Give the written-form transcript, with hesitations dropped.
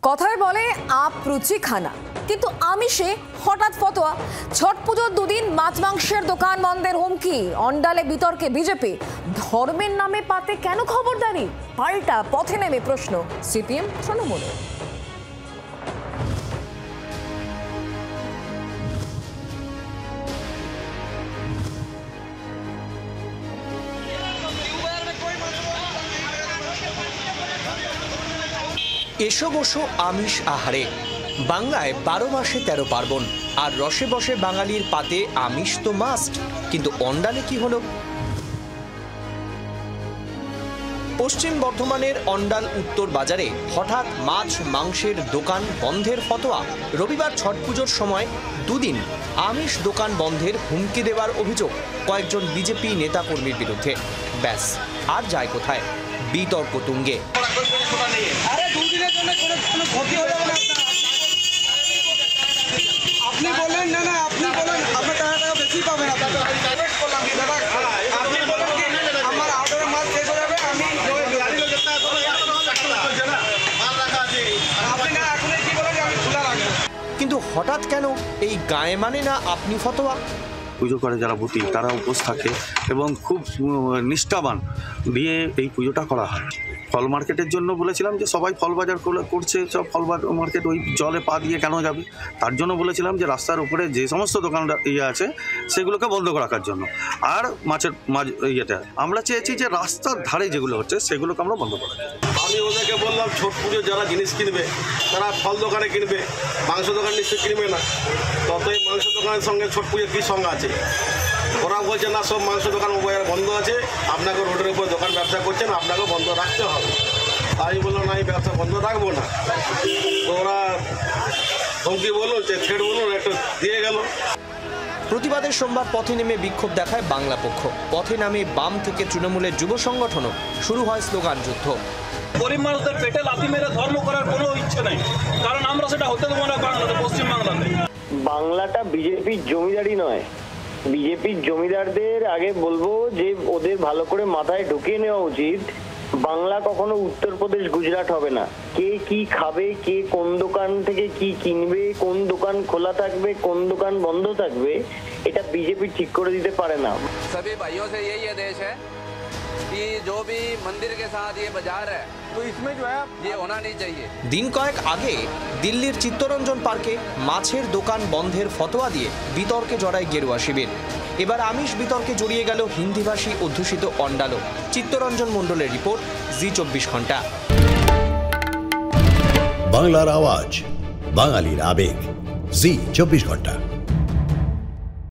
কথায় বলে আপ রুচি খানা, কিন্তু আমিষে হঠাৎ ফতোয়া। ছট পুজোর দুদিন মাছ মাংসের দোকান বন্ধের হুমকি, অন্ডালে বিতর্কে বিজেপি। ধর্মের নামে পাতে কেন খবরদারি? পাল্টা পথে নেমে প্রশ্ন সিপিএম তৃণমূলের। এসো বসো আমিষ আহারে। বাংলায় 12 মাসে 13 পার্বণ, আর রসে বসে বাঙালির পাতে আমিষ তো মাস্ট। কিন্তু অন্ডালে কি হলো? পশ্চিম বর্ধমানের অন্ডাল উত্তর বাজারে হঠাৎ মাছ মাংসের দোকান বন্ধের ফতোয়া। রবিবার ছট পুজোর সময় দুদিন আমিষ দোকান বন্ধের হুমকি দেওয়ার অভিযোগ কয়েকজন বিজেপি নেতাকর্মীর বিরুদ্ধে। ব্যাস, আর যায় কোথায়? বিতর্ক তুঙ্গে। আপনি বলেন না, আপনি বলেন আপনার টাকা বেশি পাবেন। আপনি বলেন কি আমার অর্ডারের মাল শেষ হয়ে যাবে, আমি আপনি না এখন কি বলেন আমি খোলা রাখবো। কিন্তু হঠাৎ কেন এই গায়ে মানে না আপনি ফতোয়া? পুজো করে যারা ভূতি তারা উপোস থাকে এবং খুব নিষ্ঠাবান দিয়ে এই পুজোটা করা হয়। ফল মার্কেটের জন্য বলেছিলাম যে সবাই ফল বাজার করছে, সব ফল মার্কেট ওই জলে পা দিয়ে কেন যাবে, তার জন্য বলেছিলাম যে রাস্তার উপরে যে সমস্ত দোকানদার আছে সেগুলোকে বন্ধ রাখার জন্য। আর মাছের ইয়েটা আমরা চেয়েছি যে রাস্তার ধারে যেগুলো হচ্ছে সেগুলোকে আমরা বন্ধ করা। আমি ওদেরকে বললাম ছট পুজো যারা জিনিস কিনবে তারা ফল দোকানে কিনবে, মাংস দোকান নিশ্চয়ই কিনবে না। তত এই মাংস দোকানের সঙ্গে ছট পুজোর কী সঙ্গে আছে? ওরা বলছে না সব মাংস দোকান বন্ধ আছে, আপনাকে রোডের উপর দোকান ব্যবসা করছেন, আপনাকে বন্ধ রাখতে হবে। আমি বললাম না, এই ব্যবসা বন্ধ রাখবো না। তো ওরা ধমকি বলুন, ছেড় বলুন, একটু দিয়ে গেল। প্রতিবাদের সোমবার পথে নেমে বিক্ষোভ দেখায় বাংলা পক্ষ। পথে নামে বাম থেকে তৃণমূলের যুব সংগঠনও। শুরু হয় স্লোগান যুদ্ধ। গরিব মানুষদের পেটে লাথি মেরে ধর্ম করার কোনো ইচ্ছে নেই, কারণ আমরা সেটা হতে দেবো না বাংলাতে, পশ্চিম বাংলাতে। বাংলাটা বিজেপির জমিদারি নয়। বিজেপির জমিদারদের আগে বলবো যে ওদের ভালো করে মাথায় ঢুকিয়ে নেওয়া উচিত, বাংলা কখনো উত্তরপ্রদেশ গুজরাট হবে না। কে কি খাবে, কে কোন দোকান থেকে কি কিনবে, কোন দোকান খোলা থাকবে, কোন দোকান বন্ধ থাকবে, এটা বিজেপি ঠিক করে দিতে পারে না। सभी भाइयों से यही आदेश है कि जो भी मंदिर के साथ ये बाजार है तो इसमें जो है ये होना नहीं चाहिए। দিন কয়েক আগে দিল্লির চিত্তরঞ্জন পার্কে মাছের দোকান বন্ধের ফতোয়া দিয়ে বিতর্কে জড়ায় গেরুয়া শিবির। এবার আমিষ বিতর্কে জড়িয়ে গেল হিন্দিভাষী অধ্যুষিত অন্ডালও। চিত্তরঞ্জন মণ্ডলের রিপোর্ট, জি 24 ঘন্টা। বাংলার আওয়াজ, বাঙালির আবেগ, জি 24 ঘন্টা।